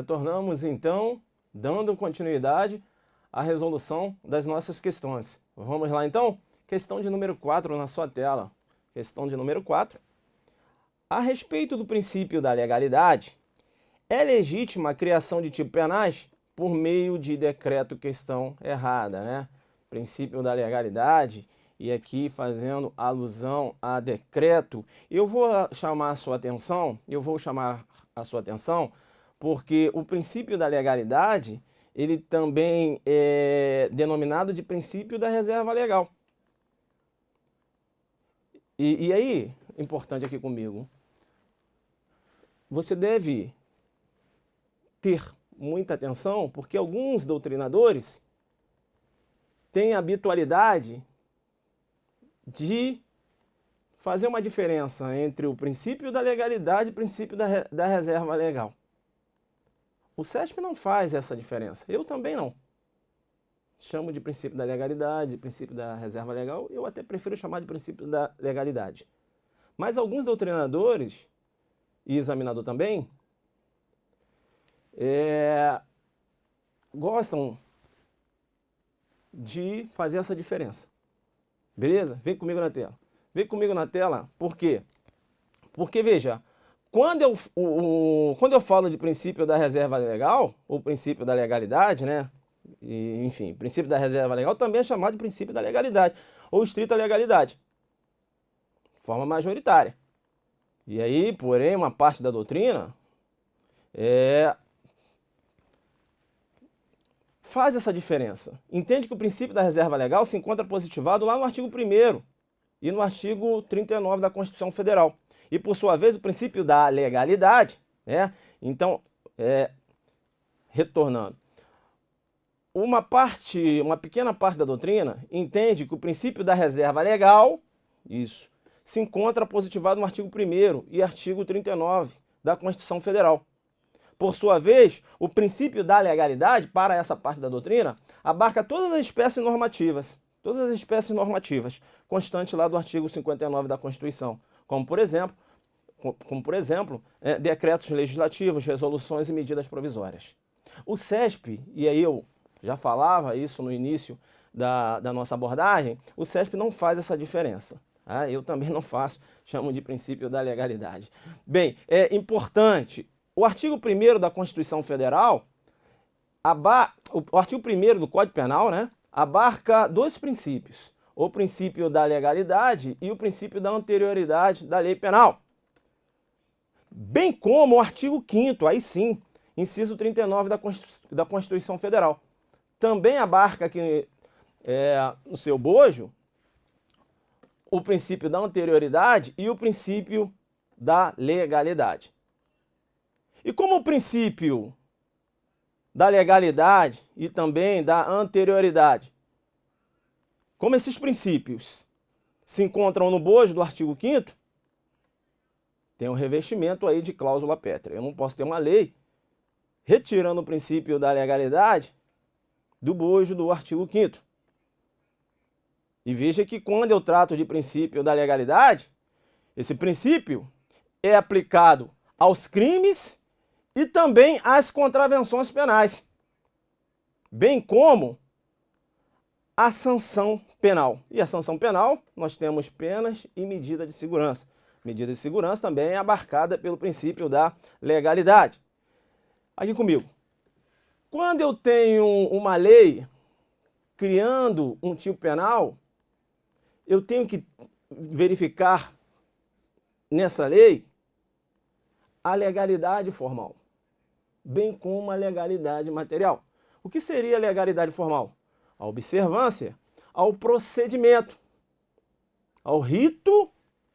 Retornamos então, dando continuidade à resolução das nossas questões. Vamos lá então? Questão de número 4 na sua tela. Questão de número 4. A respeito do princípio da legalidade, é legítima a criação de tipos penais por meio de decreto questão errada, né? Princípio da legalidade, e aqui fazendo alusão a decreto, eu vou chamar a sua atenção, porque o princípio da legalidade, ele também é denominado de princípio da reserva legal. E aí, importante aqui comigo, você deve ter muita atenção, porque alguns doutrinadores têm a habitualidade de fazer uma diferença entre o princípio da legalidade e o princípio da reserva legal. O CESP não faz essa diferença, eu também não. Chamo de princípio da legalidade, princípio da reserva legal, eu até prefiro chamar de princípio da legalidade. Mas alguns doutrinadores, e examinador também, gostam de fazer essa diferença. Beleza? Vem comigo na tela. Vem comigo na tela, por quê? Porque, veja, quando eu falo de princípio da reserva legal, ou princípio da legalidade, né? E, enfim, princípio da reserva legal também é chamado de princípio da legalidade, ou estrita legalidade, de forma majoritária. E aí, porém, uma parte da doutrina faz essa diferença. Entende que o princípio da reserva legal se encontra positivado lá no artigo 1º e no artigo 39 da Constituição Federal. E, por sua vez, o princípio da legalidade, né? Então, retornando, uma pequena parte da doutrina entende que o princípio da reserva legal, isso, se encontra positivado no artigo 1º e artigo 39 da Constituição Federal. Por sua vez, o princípio da legalidade, para essa parte da doutrina, abarca todas as espécies normativas, constantes lá do artigo 59 da Constituição, como por exemplo, decretos legislativos, resoluções e medidas provisórias. O CESP, e aí eu já falava isso no início da nossa abordagem, o CESP não faz essa diferença. Eu também não faço, chamo de princípio da legalidade. Bem, é importante, o artigo 1º da Constituição Federal, o artigo 1º do Código Penal, né, abarca dois princípios, o princípio da legalidade e o princípio da anterioridade da lei penal. Bem como o artigo 5º, aí sim, inciso 39 da Constituição Federal. Também abarca aqui no seu bojo o princípio da anterioridade e o princípio da legalidade. E como o princípio da legalidade e também da anterioridade, como esses princípios se encontram no bojo do artigo 5º, tem um revestimento aí de cláusula pétrea. Eu não posso ter uma lei retirando o princípio da legalidade do bojo do artigo 5º. E veja que quando eu trato de princípio da legalidade, esse princípio é aplicado aos crimes e também às contravenções penais, bem como a sanção penal. E a sanção penal, nós temos penas e medida de segurança. Medida de segurança também é abarcada pelo princípio da legalidade. Aqui comigo. Quando eu tenho uma lei criando um tipo penal, eu tenho que verificar nessa lei a legalidade formal, bem como a legalidade material. O que seria a legalidade formal? A observância ao procedimento, ao rito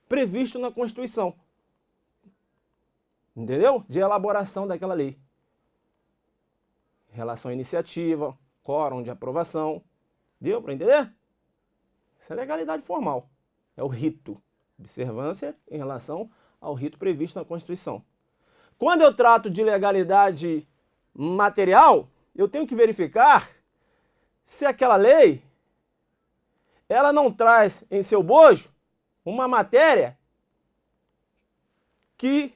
previsto na Constituição. Entendeu? De elaboração daquela lei. Relação à iniciativa, quórum de aprovação. Deu para entender? Isso é legalidade formal. É o rito. Observância em relação ao rito previsto na Constituição. Quando eu trato de legalidade material, eu tenho que verificar se aquela lei ela não traz em seu bojo uma matéria que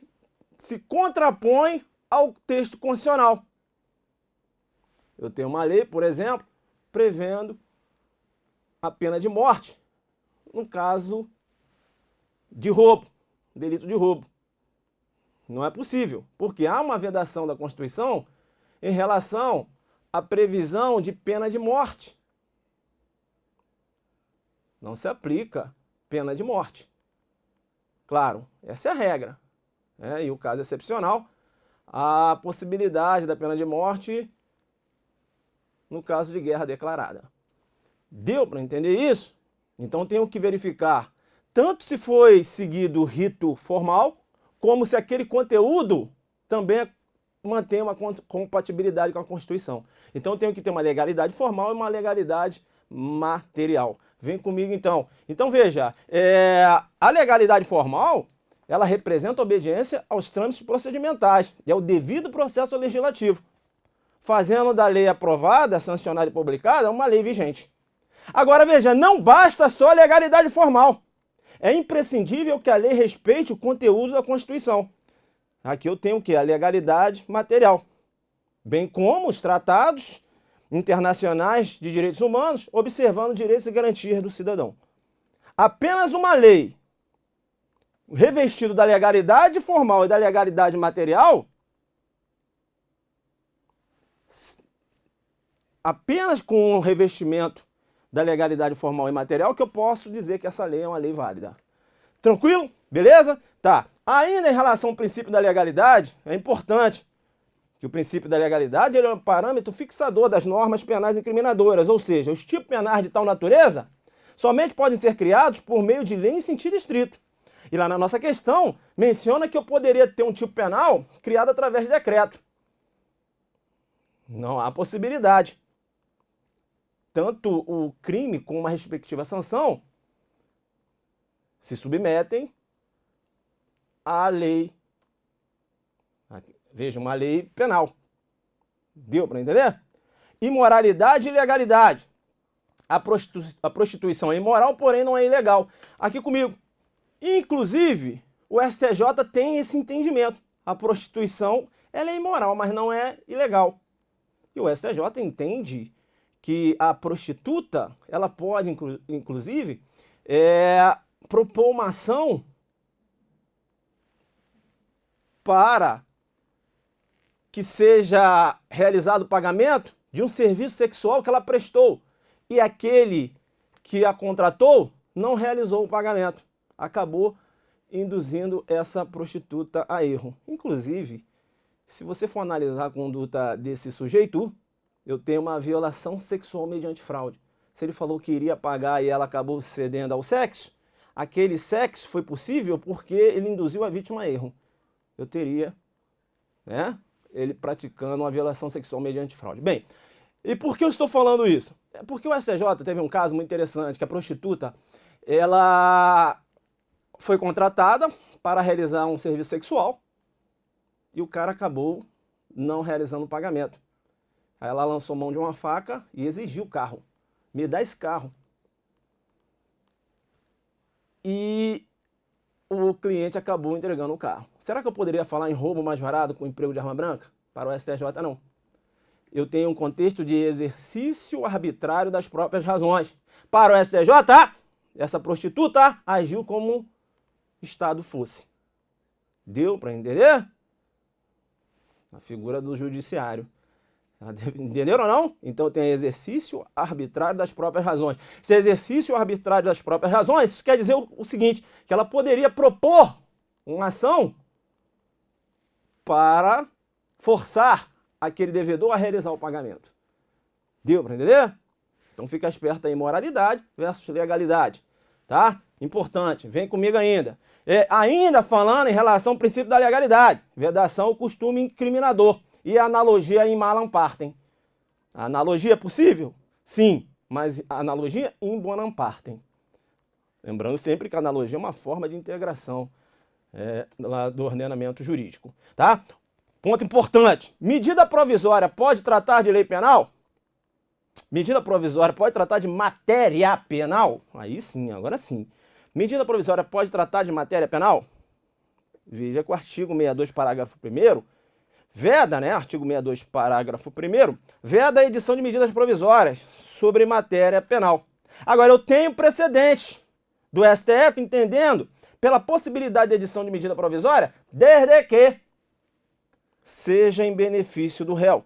se contrapõe ao texto constitucional. Eu tenho uma lei, por exemplo, prevendo a pena de morte no caso de roubo, delito de roubo. Não é possível, porque há uma vedação da Constituição em relação à previsão de pena de morte. Não se aplica pena de morte. Claro, essa é a regra. E o caso excepcional, a possibilidade da pena de morte no caso de guerra declarada. Deu para entender isso? Então tenho que verificar tanto se foi seguido o rito formal, como se aquele conteúdo também mantém uma compatibilidade com a Constituição. Então eu tenho que ter uma legalidade formal e uma legalidade material. Vem comigo então. Então veja, a legalidade formal, ela representa a obediência aos trâmites procedimentais, é o devido processo legislativo, fazendo da lei aprovada, sancionada e publicada uma lei vigente. Agora veja, não basta só a legalidade formal. É imprescindível que a lei respeite o conteúdo da Constituição. Aqui eu tenho o quê? A legalidade material, bem como os tratados internacionais de direitos humanos, observando direitos e garantias do cidadão. Apenas uma lei revestida da legalidade formal e da legalidade material, apenas com o revestimento da legalidade formal e material, que eu posso dizer que essa lei é uma lei válida. Tranquilo? Beleza? Tá. Ainda em relação ao princípio da legalidade, é importante que o princípio da legalidade ele é um parâmetro fixador das normas penais incriminadoras, ou seja, os tipos penais de tal natureza somente podem ser criados por meio de lei em sentido estrito. E lá na nossa questão, menciona que eu poderia ter um tipo penal criado através de decreto. Não há possibilidade. Tanto o crime como uma respectiva sanção se submetem à lei. Veja, uma lei penal. Deu para entender? Imoralidade e legalidade. A prostituição é imoral, porém não é ilegal. Aqui comigo. Inclusive, o STJ tem esse entendimento. A prostituição ela é imoral, mas não é ilegal. E o STJ entende que a prostituta ela pode, inclusive, propor uma ação para que seja realizado o pagamento de um serviço sexual que ela prestou e aquele que a contratou não realizou o pagamento. Acabou induzindo essa prostituta a erro. Inclusive, se você for analisar a conduta desse sujeito, eu tenho uma violação sexual mediante fraude. Se ele falou que iria pagar e ela acabou cedendo ao sexo, aquele sexo foi possível porque ele induziu a vítima a erro. Eu teria, ele praticando uma violação sexual mediante fraude. Bem, e por que eu estou falando isso? É porque o STJ teve um caso muito interessante, que a prostituta, ela foi contratada para realizar um serviço sexual e o cara acabou não realizando o pagamento. Aí ela lançou mão de uma faca e exigiu o carro. Me dá esse carro. E o cliente acabou entregando o carro. Será que eu poderia falar em roubo majorado com emprego de arma branca? Para o STJ, não. Eu tenho um contexto de exercício arbitrário das próprias razões. Para o STJ, essa prostituta agiu como Estado fosse. Deu para entender? A figura do judiciário. Entenderam ou não? Então tem exercício arbitrário das próprias razões. Se é exercício arbitrário das próprias razões, isso quer dizer o seguinte, que ela poderia propor uma ação para forçar aquele devedor a realizar o pagamento. Deu para entender? Então fica esperto aí, moralidade versus legalidade. Tá? Importante, vem comigo ainda. Ainda falando em relação ao princípio da legalidade, vedação ao costume incriminador. E a analogia em malam partem. A analogia é possível? Sim, mas a analogia in bonam partem. Lembrando sempre que a analogia é uma forma de integração do ordenamento jurídico. Tá? Ponto importante. Medida provisória pode tratar de lei penal? Medida provisória pode tratar de matéria penal? Aí sim, agora sim. Medida provisória pode tratar de matéria penal? Veja que o artigo 62, parágrafo 1º, veda, né, artigo 62, parágrafo 1º, veda a edição de medidas provisórias sobre matéria penal. Agora, eu tenho precedentes do STF entendendo pela possibilidade de edição de medida provisória, desde que seja em benefício do réu.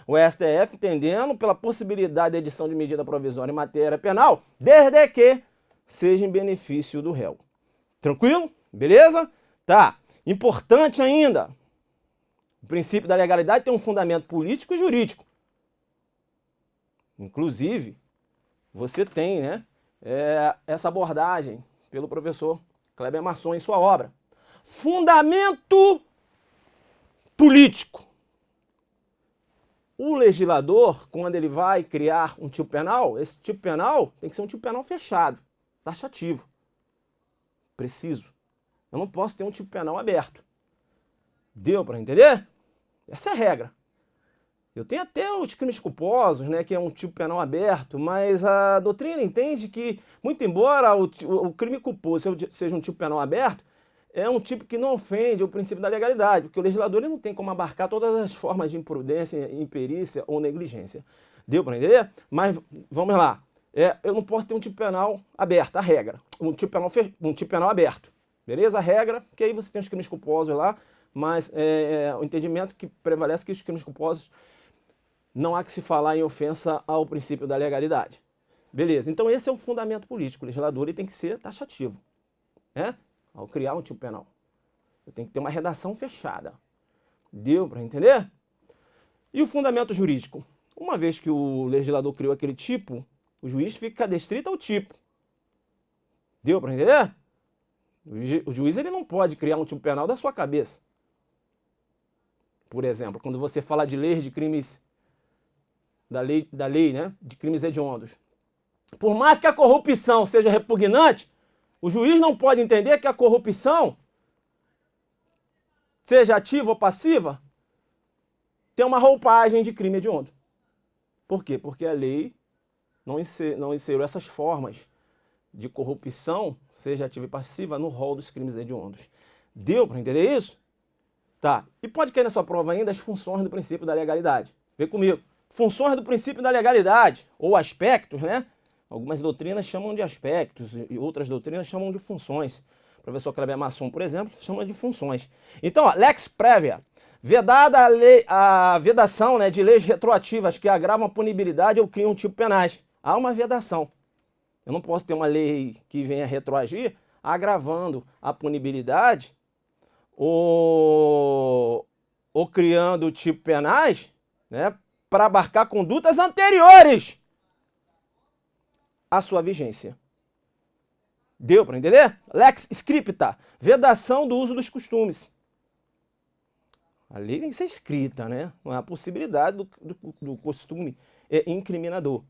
O STF entendendo pela possibilidade de edição de medida provisória em matéria penal, desde que seja em benefício do réu. Tranquilo? Beleza? Tá. Importante ainda, o princípio da legalidade tem um fundamento político e jurídico. Inclusive, você tem, né, essa abordagem pelo professor Kleber Masson em sua obra. Fundamento político. O legislador, quando ele vai criar um tipo penal, esse tipo penal tem que ser um tipo penal fechado, taxativo, preciso. Eu não posso ter um tipo penal aberto. Deu para entender? Essa é a regra. Eu tenho até os crimes culposos, né, que é um tipo penal aberto, mas a doutrina entende que, muito embora o crime culposo seja um tipo penal aberto, é um tipo que não ofende o princípio da legalidade, porque o legislador ele não tem como abarcar todas as formas de imprudência, imperícia ou negligência. Deu para entender? Mas vamos lá. Eu não posso ter um tipo penal aberto, a regra. Um tipo penal aberto. Beleza? A regra, que aí você tem os crimes culposos lá, mas o entendimento que prevalece é que os crimes culposos não há que se falar em ofensa ao princípio da legalidade. Beleza, então esse é o fundamento político. O legislador ele tem que ser taxativo, né? Ao criar um tipo penal. Eu tenho que ter uma redação fechada. Deu para entender? E o fundamento jurídico? Uma vez que o legislador criou aquele tipo, o juiz fica adstrito ao tipo. Deu para entender? O juiz ele não pode criar um tipo penal da sua cabeça. Por exemplo, quando você fala de leis de crimes, da lei, né, de crimes hediondos. Por mais que a corrupção seja repugnante, o juiz não pode entender que a corrupção, seja ativa ou passiva, tem uma roupagem de crime hediondo. Por quê? Porque a lei não inseriu essas formas de corrupção, seja ativa e passiva, no rol dos crimes hediondos. Deu para entender isso? Tá. E pode cair na sua prova ainda as funções do princípio da legalidade. Vem comigo. Funções do princípio da legalidade, ou aspectos, né? Algumas doutrinas chamam de aspectos e outras doutrinas chamam de funções. O professor Kleber Masson, por exemplo, chama de funções. Então, ó, lex prévia. Vedada a vedação, né, de leis retroativas que agravam a punibilidade ou criam tipo penais. Há uma vedação. Eu não posso ter uma lei que venha retroagir agravando a punibilidade ou criando tipo penais, né, para abarcar condutas anteriores à sua vigência. Deu para entender? Lex scripta, vedação do uso dos costumes. A lei tem que ser escrita, né? Não há a possibilidade do costume incriminador.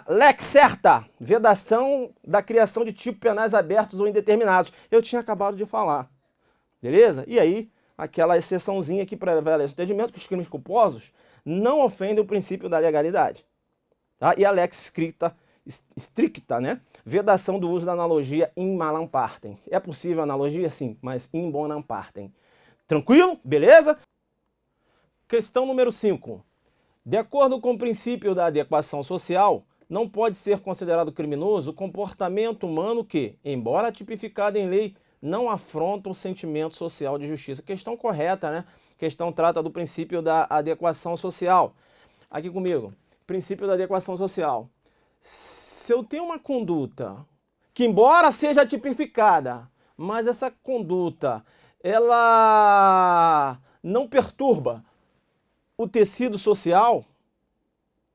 Lex certa, vedação da criação de tipos penais abertos ou indeterminados. Eu tinha acabado de falar. Beleza? E aí, aquela exceçãozinha que prevalece o entendimento que os crimes culposos não ofendem o princípio da legalidade. Tá? E a lex stricta, né? Vedação do uso da analogia in malam partem. É possível analogia? Sim, mas in bonam partem. Tranquilo? Beleza? Questão número 5. De acordo com o princípio da adequação social, não pode ser considerado criminoso o comportamento humano que, embora tipificado em lei, não afronta o sentimento social de justiça. Questão correta, né? Questão trata do princípio da adequação social. Aqui comigo. Princípio da adequação social. Se eu tenho uma conduta que, embora seja tipificada, mas essa conduta, ela não perturba o tecido social,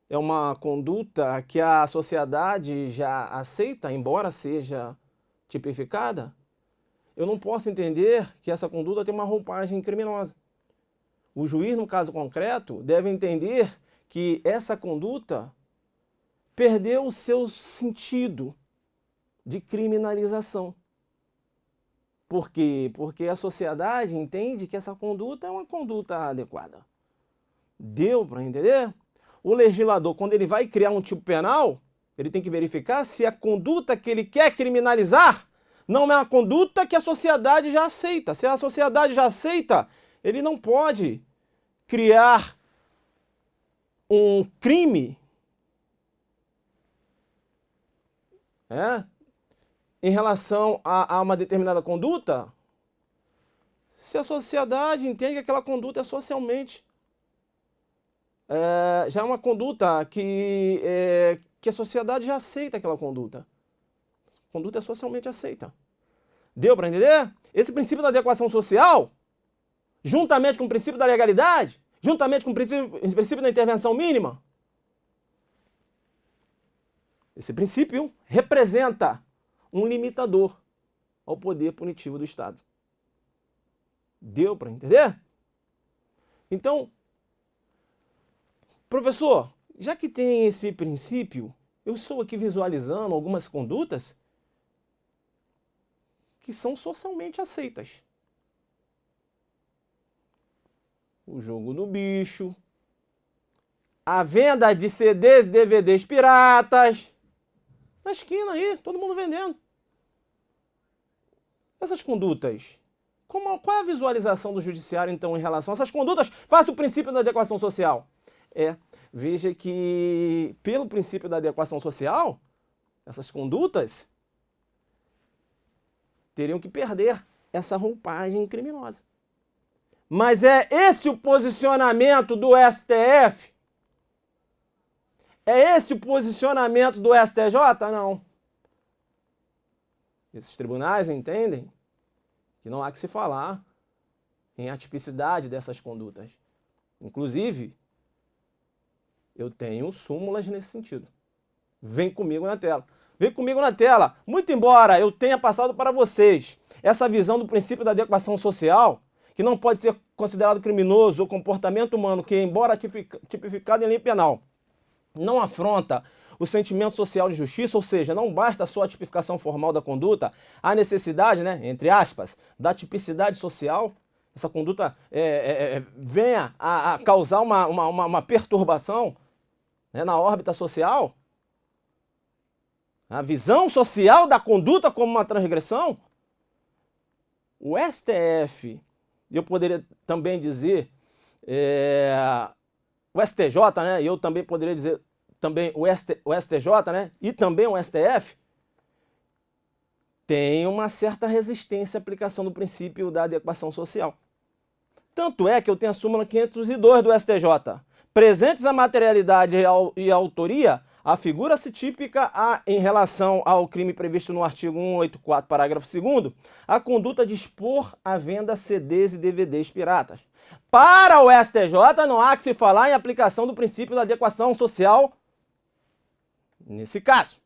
é uma conduta que a sociedade já aceita, embora seja tipificada, eu não posso entender que essa conduta tem uma roupagem criminosa. O juiz, no caso concreto, deve entender que essa conduta perdeu o seu sentido de criminalização. Por quê? Porque a sociedade entende que essa conduta é uma conduta adequada. Deu para entender? O legislador, quando ele vai criar um tipo penal, ele tem que verificar se a conduta que ele quer criminalizar não é uma conduta que a sociedade já aceita. Se a sociedade já aceita, ele não pode criar um crime em relação a uma determinada conduta, se a sociedade entende que aquela conduta é socialmente já é uma conduta que a sociedade já aceita aquela conduta. A conduta é socialmente aceita. Deu para entender? Esse princípio da adequação social, juntamente com o princípio da legalidade, juntamente com o princípio da intervenção mínima, esse princípio representa um limitador ao poder punitivo do Estado. Deu para entender? Então, professor, já que tem esse princípio, eu estou aqui visualizando algumas condutas que são socialmente aceitas. O jogo do bicho, a venda de CDs e DVDs piratas, na esquina aí, todo mundo vendendo. Essas condutas, qual é a visualização do judiciário, então, em relação a essas condutas? Faça o princípio da adequação social. Veja que, pelo princípio da adequação social, essas condutas teriam que perder essa roupagem criminosa. Mas é esse o posicionamento do STF? É esse o posicionamento do STJ? Não. Esses tribunais entendem que não há que se falar em atipicidade dessas condutas. Inclusive, eu tenho súmulas nesse sentido. Vem comigo na tela. Vem comigo na tela. Muito embora eu tenha passado para vocês essa visão do princípio da adequação social, que não pode ser considerado criminoso ou comportamento humano que, embora tipificado em lei penal, não afronta o sentimento social de justiça, ou seja, não basta só a tipificação formal da conduta, há necessidade, entre aspas, da tipicidade social. Essa conduta venha a causar uma perturbação na órbita social. A visão social da conduta como uma transgressão. O STF, eu poderia também dizer, o STJ, e eu também poderia dizer também o STJ, e também o STF, tem uma certa resistência à aplicação do princípio da adequação social. Tanto é que eu tenho a súmula 502 do STJ. Presentes a materialidade e a autoria, a figura-se típica em relação ao crime previsto no artigo 184, parágrafo 2º, a conduta de expor à venda CDs e DVDs piratas. Para o STJ, não há que se falar em aplicação do princípio da adequação social nesse caso.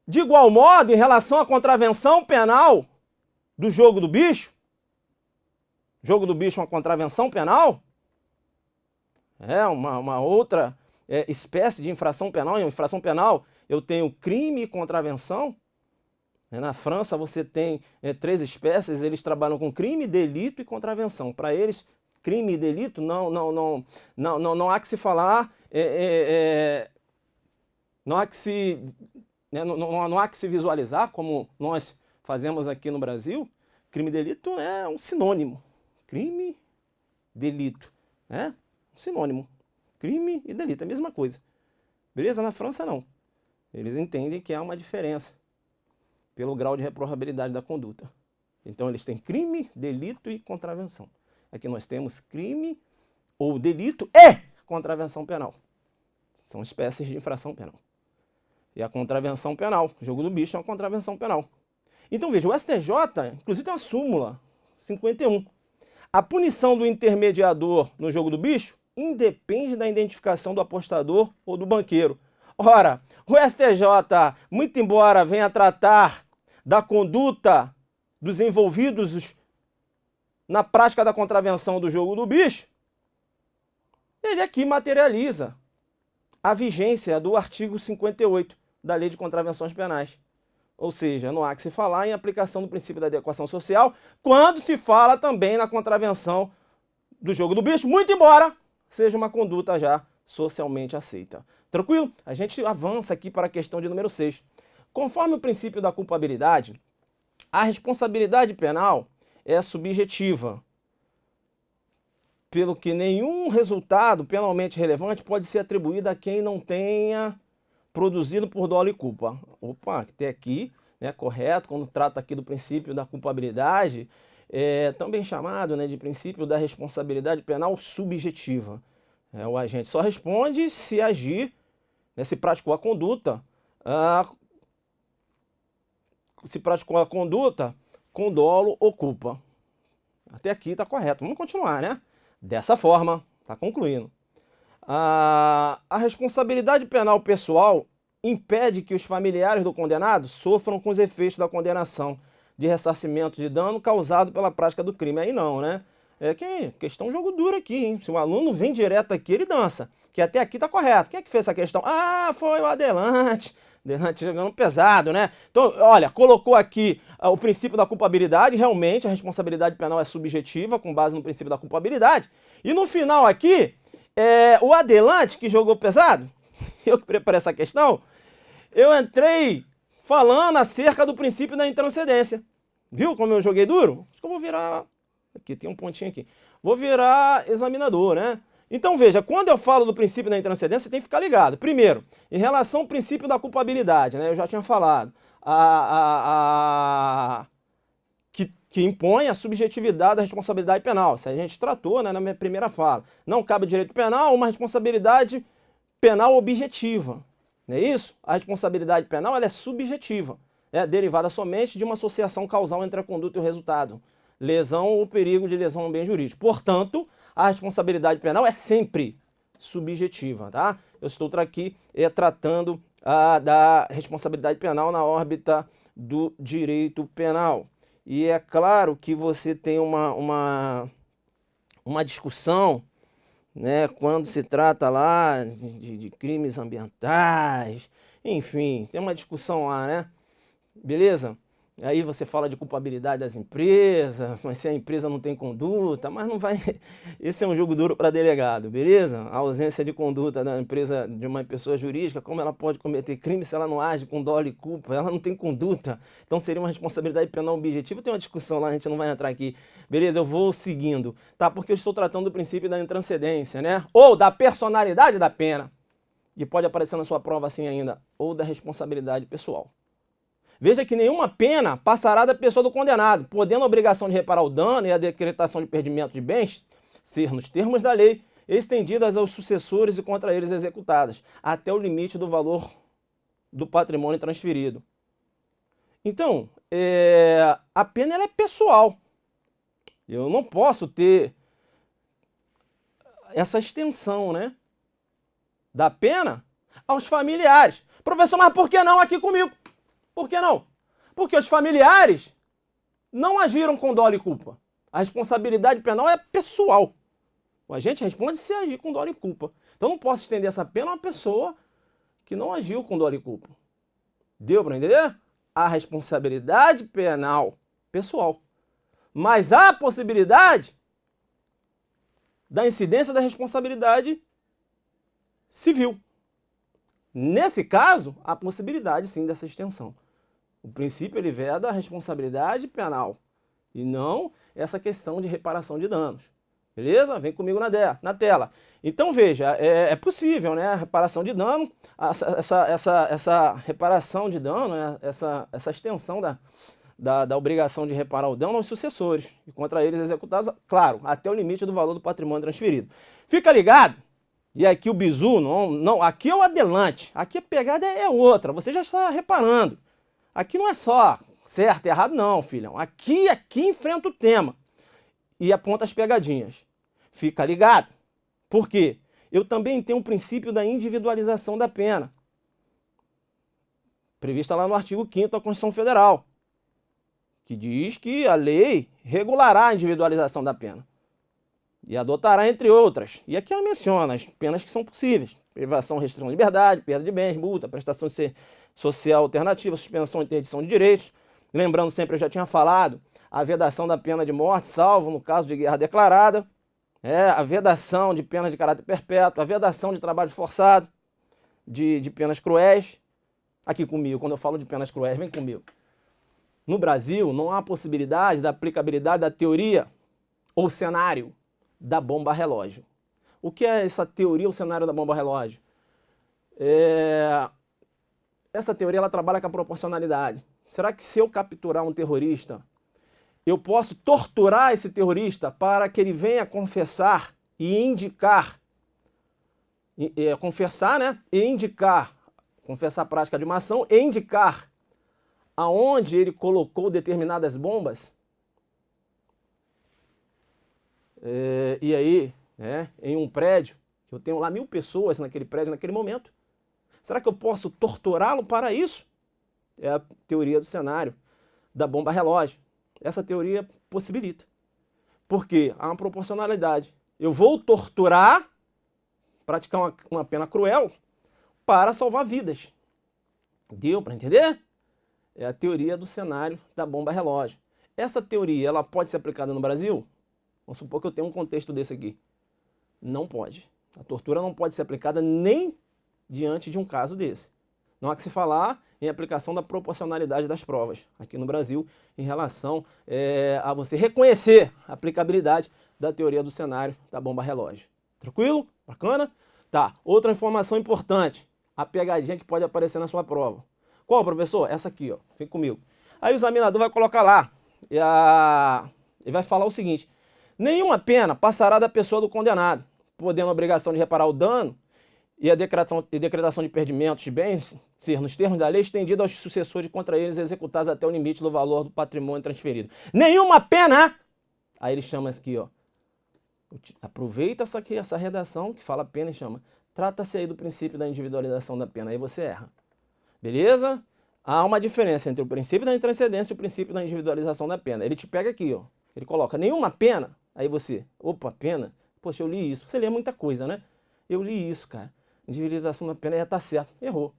De igual modo, em relação à contravenção penal do jogo do bicho, jogo do bicho é uma contravenção penal, uma outra espécie de infração penal. Em infração penal eu tenho crime e contravenção. Na França você tem 3 espécies, eles trabalham com crime, delito e contravenção. Para eles, crime e delito não há que se falar, não há que se visualizar como nós fazemos aqui no Brasil. Crime e delito é um sinônimo. Crime, delito, um sinônimo. Crime e delito, é a mesma coisa. Beleza? Na França não. Eles entendem que há uma diferença pelo grau de reprovabilidade da conduta. Então eles têm crime, delito e contravenção. Aqui nós temos crime ou delito e contravenção penal. São espécies de infração penal. E a contravenção penal, o jogo do bicho é uma contravenção penal. Então veja, o STJ, inclusive tem uma súmula 51. A punição do intermediador no jogo do bicho independe da identificação do apostador ou do banqueiro. Ora, o STJ, muito embora venha tratar da conduta dos envolvidos na prática da contravenção do jogo do bicho, ele aqui materializa a vigência do artigo 58 da Lei de Contravenções Penais. Ou seja, não há que se falar em aplicação do princípio da adequação social quando se fala também na contravenção do jogo do bicho, muito embora seja uma conduta já socialmente aceita. Tranquilo? A gente avança aqui para a questão de número 6. Conforme o princípio da culpabilidade, a responsabilidade penal é subjetiva pelo que nenhum resultado penalmente relevante pode ser atribuído a quem não tenha produzido por dolo e culpa. Opa, até aqui, né, correto, quando trata aqui do princípio da culpabilidade, também chamado, né, de princípio da responsabilidade penal subjetiva. O agente só responde se agir, né, se praticou a conduta, com dolo ou culpa. Até aqui está correto. Vamos continuar, né? Dessa forma, está concluindo. A responsabilidade penal pessoal impede que os familiares do condenado sofram com os efeitos da condenação de ressarcimento de dano causado pela prática do crime. Aí não, né? Questão jogo duro aqui, hein? Se o aluno vem direto aqui, ele dança. Que até aqui tá correto. Quem é que fez essa questão? Ah, foi o Adelante. Adelante jogando pesado, né? Então, olha, colocou aqui o princípio da culpabilidade. Realmente, a responsabilidade penal é subjetiva, com base no princípio da culpabilidade. E no final aqui, o Adelante, que jogou pesado, eu que preparei essa questão, eu entrei falando acerca do princípio da intranscendência. Viu como eu joguei duro? Acho que eu vou virar... Aqui, tem um pontinho aqui. Vou virar examinador, né? Então, veja, quando eu falo do princípio da intranscendência, você tem que ficar ligado. Primeiro, em relação ao princípio da culpabilidade, né? Eu já tinha falado. Que impõe a subjetividade da responsabilidade penal. Isso a gente tratou, né, na minha primeira fala. Não cabe ao direito penal uma responsabilidade penal objetiva. Não é isso? A responsabilidade penal ela é subjetiva. Derivada somente de uma associação causal entre a conduta e o resultado. Lesão ou perigo de lesão ao bem jurídico. Portanto, a responsabilidade penal é sempre subjetiva, tá? Eu estou aqui tratando da responsabilidade penal na órbita do direito penal. E é claro que você tem uma discussão, né, quando se trata lá de crimes ambientais, enfim, tem uma discussão lá, né? Beleza? Aí você fala de culpabilidade das empresas, mas se a empresa não tem conduta, mas não vai... Esse é um jogo duro para delegado, beleza? A ausência de conduta da empresa, de uma pessoa jurídica, como ela pode cometer crime se ela não age com dolo e culpa? Ela não tem conduta, então seria uma responsabilidade penal objetiva. Tem uma discussão lá, a gente não vai entrar aqui. Beleza, eu vou seguindo, tá? Porque eu estou tratando do princípio da intranscendência, né? Ou da personalidade da pena, que pode aparecer na sua prova assim ainda, ou da responsabilidade pessoal. Veja que nenhuma pena passará da pessoa do condenado, podendo a obrigação de reparar o dano e a decretação de perdimento de bens ser, nos termos da lei, estendidas aos sucessores e contra eles executadas, até o limite do valor do patrimônio transferido. Então, a pena ela é pessoal. Eu não posso ter essa extensão, né, da pena aos familiares. Professor, mas por que não aqui comigo? Por que não? Porque os familiares não agiram com dolo e culpa. A responsabilidade penal é pessoal. O agente responde se agir com dolo e culpa. Então não posso estender essa pena a uma pessoa que não agiu com dolo e culpa. Deu para entender? A responsabilidade penal pessoal. Mas há a possibilidade da incidência da responsabilidade civil. Nesse caso, há possibilidade sim dessa extensão. O princípio ele veda a responsabilidade penal e não essa questão de reparação de danos. Beleza? Vem comigo na tela. Então veja, é possível, né, a reparação de dano, essa reparação de dano, né, essa extensão da obrigação de reparar o dano aos sucessores e contra eles executados, claro, até o limite do valor do patrimônio transferido. Fica ligado? E aqui o bizu, não, aqui é o adelante, aqui a pegada é outra, você já está reparando. Aqui não é só certo e errado não, filhão. Aqui enfrenta o tema e aponta as pegadinhas. Fica ligado. Por quê? Eu também tenho um princípio da individualização da pena, prevista lá no artigo 5º da Constituição Federal, que diz que a lei regulará a individualização da pena e adotará, entre outras. E aqui ela menciona as penas que são possíveis: privação, restrição de liberdade, perda de bens, multa, prestação social alternativa, suspensão e interdição de direitos. Lembrando sempre, eu já tinha falado, a vedação da pena de morte, salvo no caso de guerra declarada, a vedação de pena de caráter perpétuo, a vedação de trabalho forçado, de penas cruéis. Aqui comigo, quando eu falo de penas cruéis, vem comigo. No Brasil, não há possibilidade da aplicabilidade da teoria ou cenário da bomba relógio. O que é essa teoria, o cenário da bomba relógio? Essa teoria ela trabalha com a proporcionalidade. Será que se eu capturar um terrorista, eu posso torturar esse terrorista para que ele venha confessar e indicar, confessar, né? E indicar, confessar a prática de uma ação e indicar aonde ele colocou determinadas bombas? E aí, em um prédio, que eu tenho lá 1000 pessoas naquele prédio naquele momento, será que eu posso torturá-lo para isso? É a teoria do cenário da bomba relógio. Essa teoria possibilita. Porque há uma proporcionalidade. Eu vou torturar, praticar uma pena cruel para salvar vidas. Deu para entender? É a teoria do cenário da bomba relógio. Essa teoria, ela pode ser aplicada no Brasil? Vamos supor que eu tenho um contexto desse aqui. Não pode. A tortura não pode ser aplicada nem diante de um caso desse. Não há que se falar em aplicação da proporcionalidade das provas aqui no Brasil em relação a você reconhecer a aplicabilidade da teoria do cenário da bomba relógio. Tranquilo? Bacana? Tá. Outra informação importante. A pegadinha que pode aparecer na sua prova. Qual, professor? Essa aqui, ó. Vem comigo. Aí o examinador vai colocar lá e vai falar o seguinte: nenhuma pena passará da pessoa do condenado, podendo a obrigação de reparar o dano e a decretação de perdimentos de bens ser, nos termos da lei, estendida aos sucessores contra eles executados até o limite do valor do patrimônio transferido. Nenhuma pena! Aí ele chama isso aqui, ó. Aproveita essa redação que fala pena e chama. Trata-se aí do princípio da individualização da pena. Aí você erra. Beleza? Há uma diferença entre o princípio da intranscendência e o princípio da individualização da pena. Ele te pega aqui, ó. Ele coloca nenhuma pena. Aí você, opa, pena? Poxa, eu li isso. Você lê muita coisa, né? Eu li isso, cara. Individualização da pena já está certo. Errou.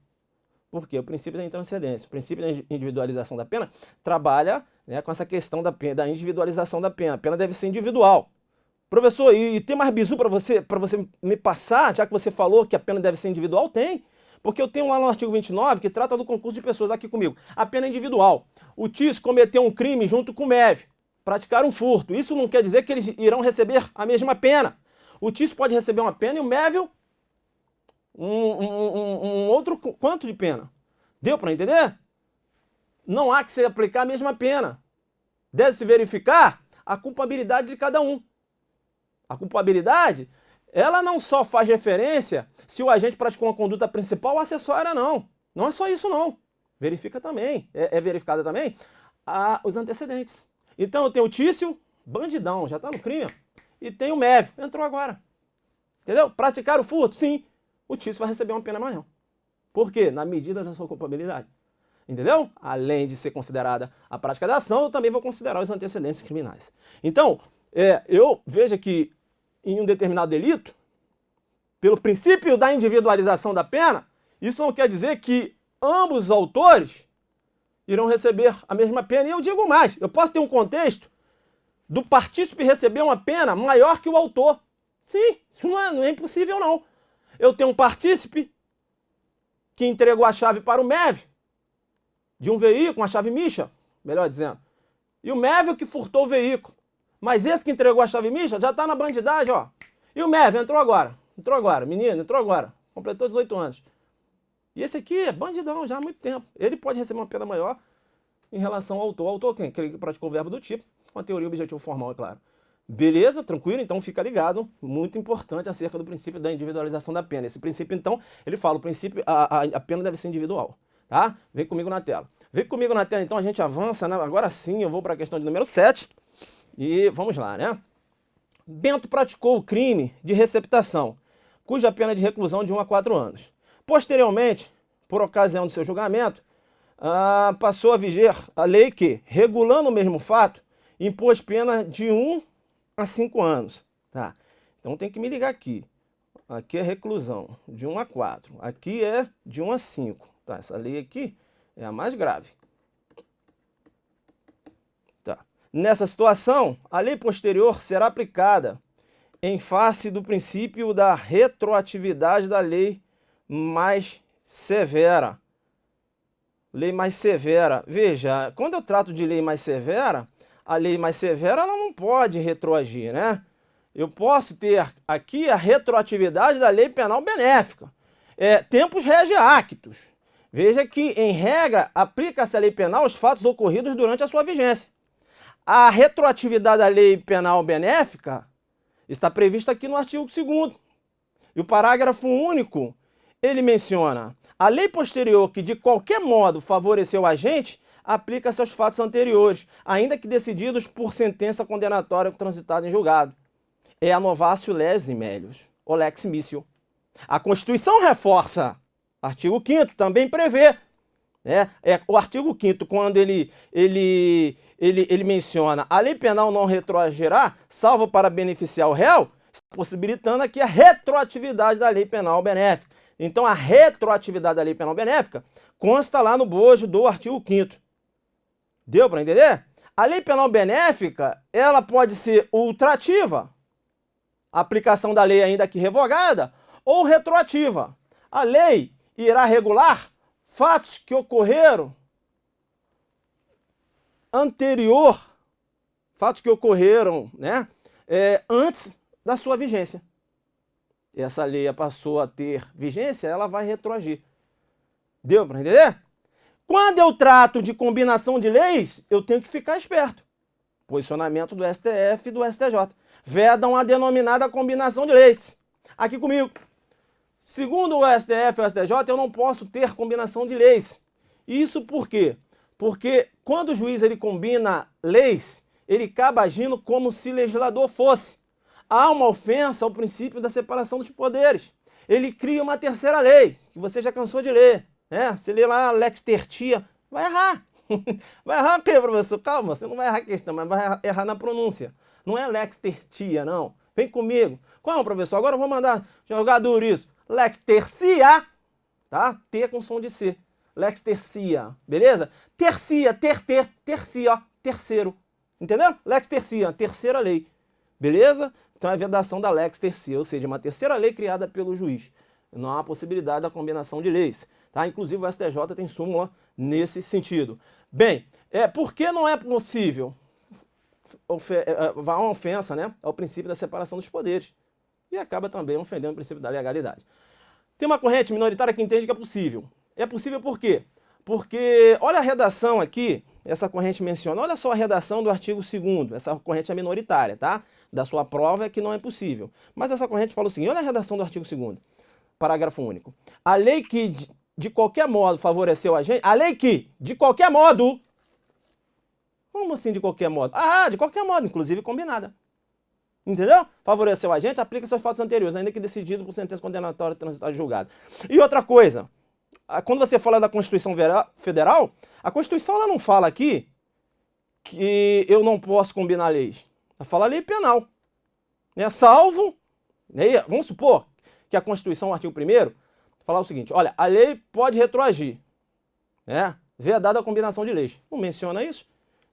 Por quê? O princípio da intranscendência. O princípio da individualização da pena trabalha, né, com essa questão da individualização da pena. A pena deve ser individual. Professor, e tem mais bizu para você me passar, já que você falou que a pena deve ser individual? Tem. Porque eu tenho lá no artigo 29 que trata do concurso de pessoas aqui comigo. A pena é individual. O Tício cometeu um crime junto com o Mévio. Praticaram um furto. Isso não quer dizer que eles irão receber a mesma pena. O Tício pode receber uma pena e o Mévio um outro quanto de pena. Deu para entender? Não há que se aplicar a mesma pena. Deve-se verificar a culpabilidade de cada um. A culpabilidade, ela não só faz referência se o agente praticou uma conduta principal ou acessória, não. Não é só isso, não. Verifica também, verificada também os antecedentes. Então eu tenho o Tício, bandidão, já está no crime, e tem o Mévio, entrou agora. Entendeu? Praticar o furto, sim. O Tício vai receber uma pena maior. Por quê? Na medida da sua culpabilidade. Entendeu? Além de ser considerada a prática da ação, eu também vou considerar os antecedentes criminais. Então, eu vejo que em um determinado delito, pelo princípio da individualização da pena, isso não quer dizer que ambos os autores irão receber a mesma pena. E eu digo mais, eu posso ter um contexto do partícipe receber uma pena maior que o autor. Sim, isso não é impossível, não. Eu tenho um partícipe que entregou a chave para o Mévio de um veículo, uma chave micha, melhor dizendo. E o Mévio que furtou o veículo. Mas esse que entregou a chave micha já está na bandidagem, ó. E o Mévio entrou agora, menino, entrou agora, completou 18 anos. E esse aqui é bandidão já há muito tempo. Ele pode receber uma pena maior em relação ao autor. O autor quem? Aquele que praticou o verbo do tipo, com a teoria e objetivo formal, é claro. Beleza? Tranquilo? Então fica ligado. Muito importante acerca do princípio da individualização da pena. Esse princípio, então, ele fala, o princípio, a pena deve ser individual. Tá? Vem comigo na tela. Vem comigo na tela, então a gente avança, né? Agora sim, eu vou para a questão de número 7. E vamos lá, né? Bento praticou o crime de receptação, cuja pena de reclusão de 1 a 4 anos. Posteriormente, por ocasião do seu julgamento, passou a viger a lei que, regulando o mesmo fato, impôs pena de 1 a 5 anos. Tá? Então tem que me ligar aqui. Aqui é reclusão, de 1 a 4. Aqui é de 1 a 5. Tá? Essa lei aqui é a mais grave. Tá. Nessa situação, a lei posterior será aplicada em face do princípio da retroatividade da lei mais severa. Lei mais severa. Veja, quando eu trato de lei mais severa, a lei mais severa ela não pode retroagir, né? eu posso ter aqui a retroatividade da lei penal benéfica. Tempus rege actus. Veja que, em regra, aplica-se a lei penal aos fatos ocorridos durante a sua vigência. A retroatividade da lei penal benéfica está prevista aqui no artigo 2º. E o parágrafo único, ele menciona: a lei posterior que de qualquer modo favoreceu o agente aplica-se aos fatos anteriores, ainda que decididos por sentença condenatória transitada em julgado. É a novatio legis melius, o lex missil. A Constituição reforça. Artigo 5º também prevê. O artigo 5º, quando ele menciona a lei penal não retroagirá, salvo para beneficiar o réu, está possibilitando aqui a retroatividade da lei penal benéfica. Então, a retroatividade da lei penal benéfica consta lá no bojo do artigo 5º. Deu para entender? A lei penal benéfica, ela pode ser ultrativa, aplicação da lei ainda que revogada, ou retroativa. A lei irá regular fatos que ocorreram antes da sua vigência. Essa lei passou a ter vigência, ela vai retroagir. Deu para entender? Quando eu trato de combinação de leis, eu tenho que ficar esperto. Posicionamento do STF e do STJ. Vedam a denominada combinação de leis. Aqui comigo. Segundo o STF e o STJ, eu não posso ter combinação de leis. Isso por quê? Porque quando o juiz ele combina leis, ele acaba agindo como se legislador fosse. Há uma ofensa ao princípio da separação dos poderes. Ele cria uma terceira lei, que você já cansou de ler. Se ler lá lex tertia, vai errar. Vai errar o quê, professor? Calma, você não vai errar a questão, mas vai errar na pronúncia. Não é lex tertia, não. Vem comigo. Qual, professor? Agora eu vou mandar jogar duro isso. Lex tercia, tá? T com som de C. Lex tercia, beleza? Tercia, tercia, ó, terceiro. Entendeu? Lex tercia, terceira lei. Beleza? Então é a vedação da lex tercia, ou seja, uma terceira lei criada pelo juiz. Não há possibilidade da combinação de leis. Tá? Inclusive o STJ tem súmula nesse sentido. Bem, por que não é possível? Vai uma ofensa, né, ao princípio da separação dos poderes. E acaba também ofendendo o princípio da legalidade. Tem uma corrente minoritária que entende que é possível. É possível por quê? Porque, olha a redação aqui, essa corrente menciona, olha só a redação do artigo 2º, essa corrente é minoritária, tá? Da sua prova é que não é possível. Mas essa corrente fala o seguinte, olha a redação do artigo 2º, parágrafo único. A lei que de qualquer modo favoreceu a gente, a lei que de qualquer modo, como assim de qualquer modo? Ah, de qualquer modo, inclusive combinada. Entendeu? Favoreceu a gente, aplica seus fatos anteriores, ainda que decidido por sentença condenatória transitada e julgada. E outra coisa, quando você fala da Constituição Federal, a Constituição ela não fala aqui que eu não posso combinar leis. Ela fala lei penal. Salvo, vamos supor que a Constituição, o artigo 1º, fala o seguinte, olha, a lei pode retroagir, vedada a combinação de leis. Não menciona isso.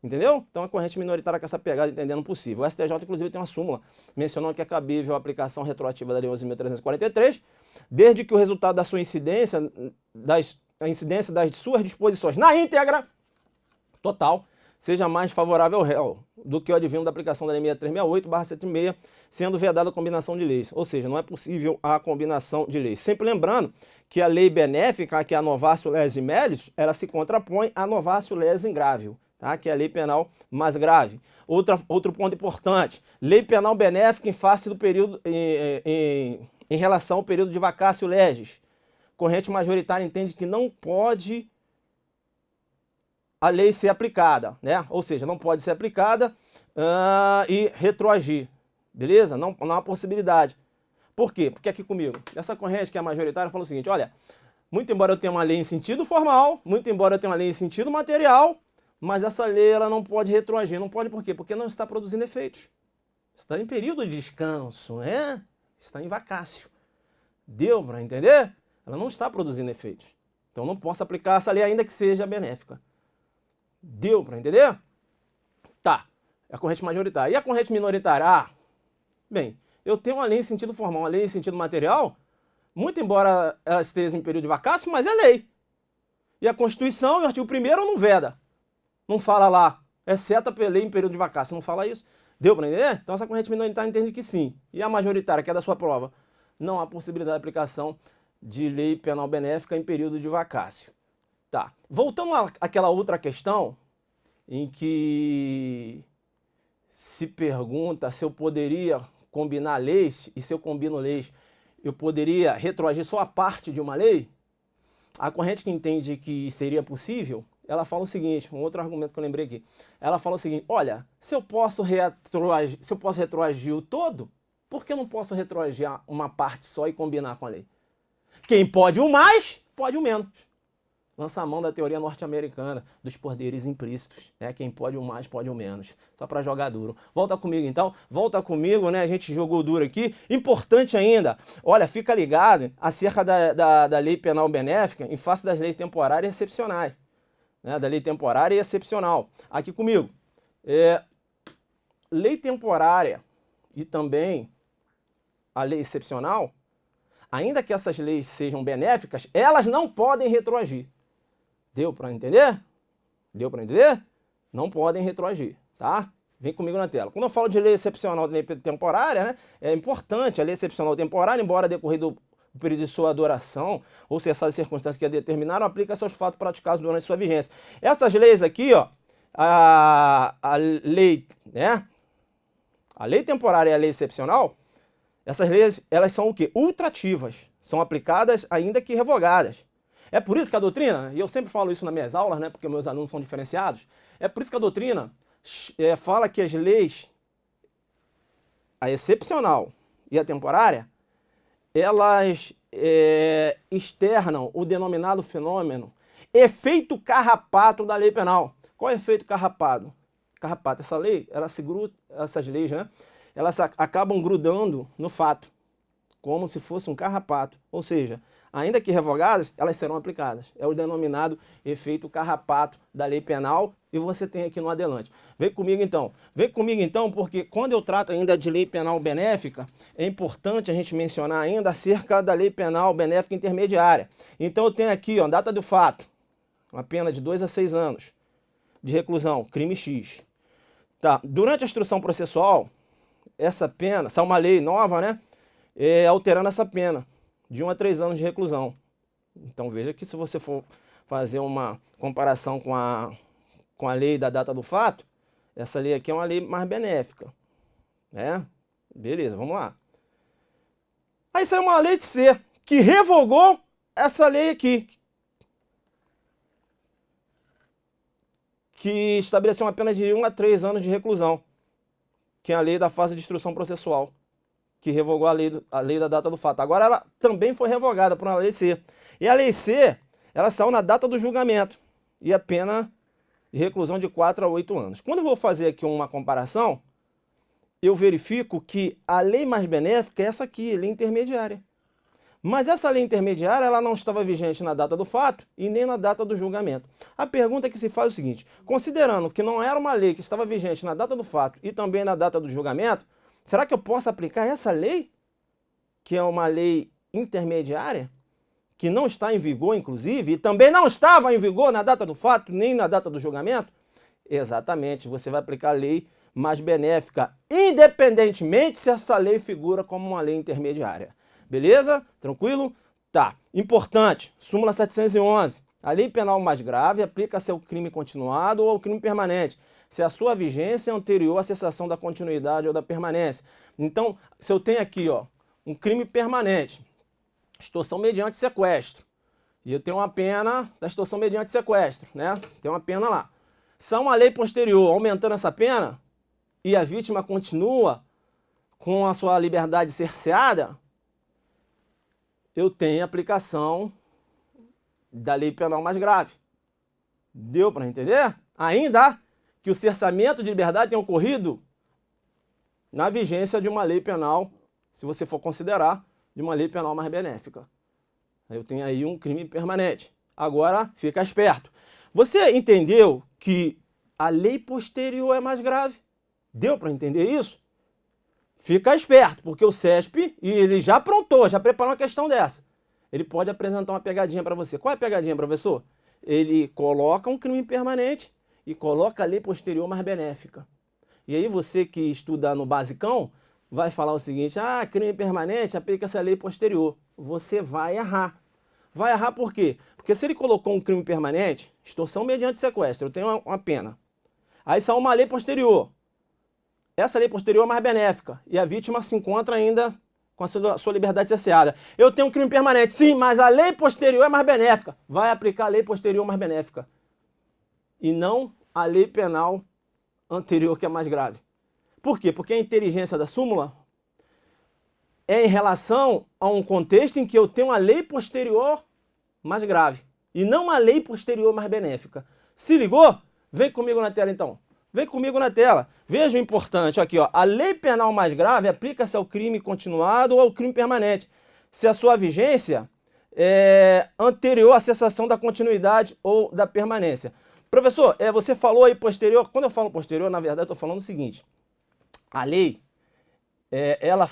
Entendeu? Então a corrente minoritária com essa pegada entendendo possível. O STJ, inclusive, tem uma súmula mencionando que é cabível a aplicação retroativa da Lei 11.343, desde que o resultado da sua incidência, a incidência das suas disposições na íntegra, total, seja mais favorável ao réu do que o advindo da aplicação da Lei 6368/76, sendo vedada a combinação de leis. Ou seja, não é possível a combinação de leis. Sempre lembrando que a lei benéfica, que é a novatio legis melius, ela se contrapõe à novatio legis ingravio. Tá? Que é a lei penal mais grave. Outro ponto importante, lei penal benéfica em face do período, em relação ao período de vacatio legis. Corrente majoritária entende que não pode a lei ser aplicada, né? Ou seja, não pode ser aplicada e retroagir, beleza? Não há possibilidade. Por quê? Porque aqui comigo, essa corrente que é majoritária fala o seguinte, olha, muito embora eu tenha uma lei em sentido formal, muito embora eu tenha uma lei em sentido material, mas essa lei ela não pode retroagir. Não pode por quê? Porque não está produzindo efeitos. Está em período de descanso, né? Está em vacácio. Deu para entender? Ela não está produzindo efeitos. Então não posso aplicar essa lei ainda que seja benéfica. Deu para entender? Tá. É a corrente majoritária. E a corrente minoritária? Bem, eu tenho uma lei em sentido formal, uma lei em sentido material, muito embora ela esteja em período de vacácio, mas é lei. E a Constituição, o artigo 1º, não veda. Não fala lá, exceto a lei em período de vacácio, não fala isso. Deu para entender? Então essa corrente minoritária entende que sim. E a majoritária, que é da sua prova, não há possibilidade de aplicação de lei penal benéfica em período de vacácio. Tá. Voltando àquela outra questão, em que se pergunta se eu poderia combinar leis, e se eu combino leis, eu poderia retroagir só a parte de uma lei? A corrente que entende que seria possível, ela fala o seguinte, um outro argumento que eu lembrei aqui. Ela fala o seguinte, olha, se eu posso retroagir o todo, por que eu não posso retroagir uma parte só e combinar com a lei? Quem pode o mais, pode o menos. Lança a mão da teoria norte-americana, dos poderes implícitos, né? Quem pode o mais, pode o menos. Só para jogar duro. Volta comigo então, volta comigo, né? A gente jogou duro aqui. Importante ainda, olha, fica ligado acerca da lei penal benéfica em face das leis temporárias e excepcionais. Né? Da lei temporária e excepcional. Aqui comigo. Lei temporária e também a lei excepcional, ainda que essas leis sejam benéficas, elas não podem retroagir. Deu para entender? Deu para entender? Não podem retroagir, tá? Vem comigo na tela. Quando eu falo de lei excepcional e lei temporária, né, é importante a lei excepcional temporária, embora decorrido o período de sua adoração ou cessar as circunstâncias que a determinaram, aplica-se aos fatos praticados durante sua vigência. Essas leis aqui, ó, a lei, né, a lei temporária e a lei excepcional, essas leis, elas são o quê? Ultrativas. São aplicadas ainda que revogadas. É por isso que a doutrina, e eu sempre falo isso nas minhas aulas, né, porque meus alunos são diferenciados, é por isso que a doutrina fala que as leis, a excepcional e a temporária, elas externam o denominado fenômeno efeito carrapato da lei penal. Qual é o efeito carrapato? Carrapato, essa lei, essas leis, né, elas acabam grudando no fato, como se fosse um carrapato, ou seja, ainda que revogadas, elas serão aplicadas. É o denominado efeito carrapato da lei penal e você tem aqui no adelante. Vem comigo então, porque quando eu trato ainda de lei penal benéfica, é importante a gente mencionar ainda acerca da lei penal benéfica intermediária. Então eu tenho aqui, ó, data do fato, uma pena de 2 a 6 anos de reclusão, crime X. Tá. Durante a instrução processual, essa pena, essa é uma lei nova, né? Alterando essa pena de 1 a 3 anos de reclusão. Então veja que se você for fazer uma comparação com a lei da data do fato, essa lei aqui é uma lei mais benéfica. Né? Beleza, vamos lá. Aí saiu uma lei de C, que revogou essa lei aqui, que estabeleceu uma pena de 1 a 3 anos de reclusão, que é a lei da fase de instrução processual, que revogou a lei da data do fato. Agora ela também foi revogada por uma lei C. E a lei C, ela saiu na data do julgamento. E a pena de reclusão de 4 a 8 anos. Quando eu vou fazer aqui uma comparação, eu verifico que a lei mais benéfica é essa aqui, a lei intermediária. Mas essa lei intermediária, ela não estava vigente na data do fato e nem na data do julgamento. A pergunta que se faz é o seguinte, considerando que não era uma lei que estava vigente na data do fato e também na data do julgamento, será que eu posso aplicar essa lei, que é uma lei intermediária, que não está em vigor, inclusive, e também não estava em vigor na data do fato, nem na data do julgamento? Exatamente, você vai aplicar a lei mais benéfica, independentemente se essa lei figura como uma lei intermediária. Beleza? Tranquilo? Tá. Importante, súmula 711. A lei penal mais grave aplica-se ao crime continuado ou ao crime permanente, se a sua vigência é anterior à cessação da continuidade ou da permanência. Então, se eu tenho aqui, ó, um crime permanente, extorsão mediante sequestro, e eu tenho uma pena da extorsão mediante sequestro, né? Tem uma pena lá. Se há uma lei posterior aumentando essa pena, e a vítima continua com a sua liberdade cerceada, eu tenho aplicação da lei penal mais grave. Deu para entender? Ainda que o cerceamento de liberdade tenha ocorrido na vigência de uma lei penal, se você for considerar, de uma lei penal mais benéfica. Eu tenho aí um crime permanente. Agora, fica esperto. Você entendeu que a lei posterior é mais grave? Deu para entender isso? Fica esperto, porque o CESP, ele já aprontou, já preparou uma questão dessa. Ele pode apresentar uma pegadinha para você. Qual é a pegadinha, professor? Ele coloca um crime permanente e coloca a lei posterior mais benéfica. E aí você que estuda no basicão, vai falar o seguinte, ah, crime permanente, aplica-se a lei posterior. Você vai errar. Vai errar por quê? Porque se ele colocou um crime permanente, extorsão mediante sequestro, eu tenho uma pena. Aí saiu uma lei posterior. Essa lei posterior é mais benéfica. E a vítima se encontra ainda com a sua liberdade cerceada. Eu tenho um crime permanente, sim, mas a lei posterior é mais benéfica. Vai aplicar a lei posterior mais benéfica. E não a lei penal anterior, que é mais grave. Por quê? Porque a inteligência da súmula é em relação a um contexto em que eu tenho uma lei posterior mais grave e não uma lei posterior mais benéfica. Se ligou? Vem comigo na tela então. Vem comigo na tela. Veja o importante aqui, ó. A lei penal mais grave aplica-se ao crime continuado ou ao crime permanente, se a sua vigência é anterior à cessação da continuidade ou da permanência. Professor, você falou aí posterior. Quando eu falo posterior, na verdade, eu estou falando o seguinte. A lei, ela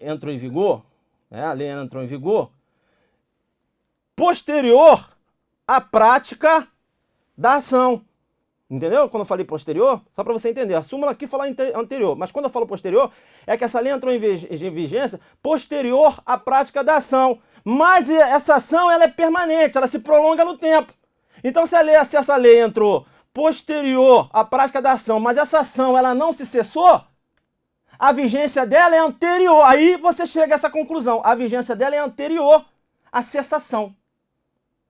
entrou em vigor, a lei entrou em vigor posterior à prática da ação. Entendeu? Quando eu falei posterior, só para você entender, a súmula aqui fala anterior, mas quando eu falo posterior, é que essa lei entrou em vigência posterior à prática da ação. Mas essa ação ela é permanente, ela se prolonga no tempo. Então se essa lei entrou posterior à prática da ação, mas essa ação ela não se cessou, a vigência dela é anterior. Aí você chega a essa conclusão, a vigência dela é anterior à cessação.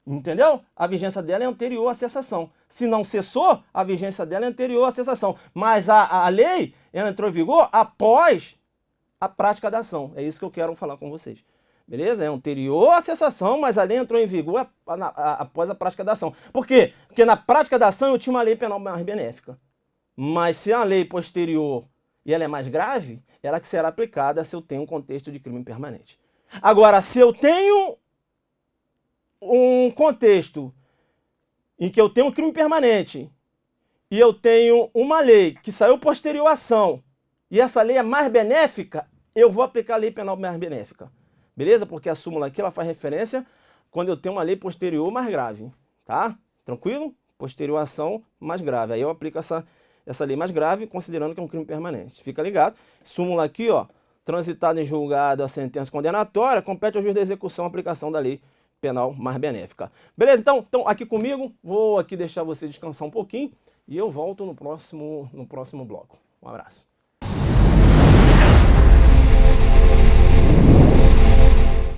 Entendeu? A vigência dela é anterior à cessação. Se não cessou, a vigência dela é anterior à cessação. Mas a lei entrou em vigor após a prática da ação. É isso que eu quero falar com vocês. Beleza? É anterior à cessação, mas a lei entrou em vigor após a prática da ação. Por quê? Porque na prática da ação eu tinha uma lei penal mais benéfica. Mas se a lei posterior e ela é mais grave, ela que será aplicada se eu tenho um contexto de crime permanente. Agora, se eu tenho um contexto em que eu tenho um crime permanente e eu tenho uma lei que saiu posterior à ação e essa lei é mais benéfica, eu vou aplicar a lei penal mais benéfica. Beleza? Porque a súmula aqui ela faz referência quando eu tenho uma lei posterior mais grave. Tá? Tranquilo? Posterior à ação mais grave. Aí eu aplico essa lei mais grave considerando que é um crime permanente. Fica ligado? Súmula aqui, ó. Transitado em julgado a sentença condenatória, compete ao juiz da execução a aplicação da lei penal mais benéfica. Beleza? Então aqui comigo, vou aqui deixar você descansar um pouquinho e eu volto no próximo bloco. Um abraço.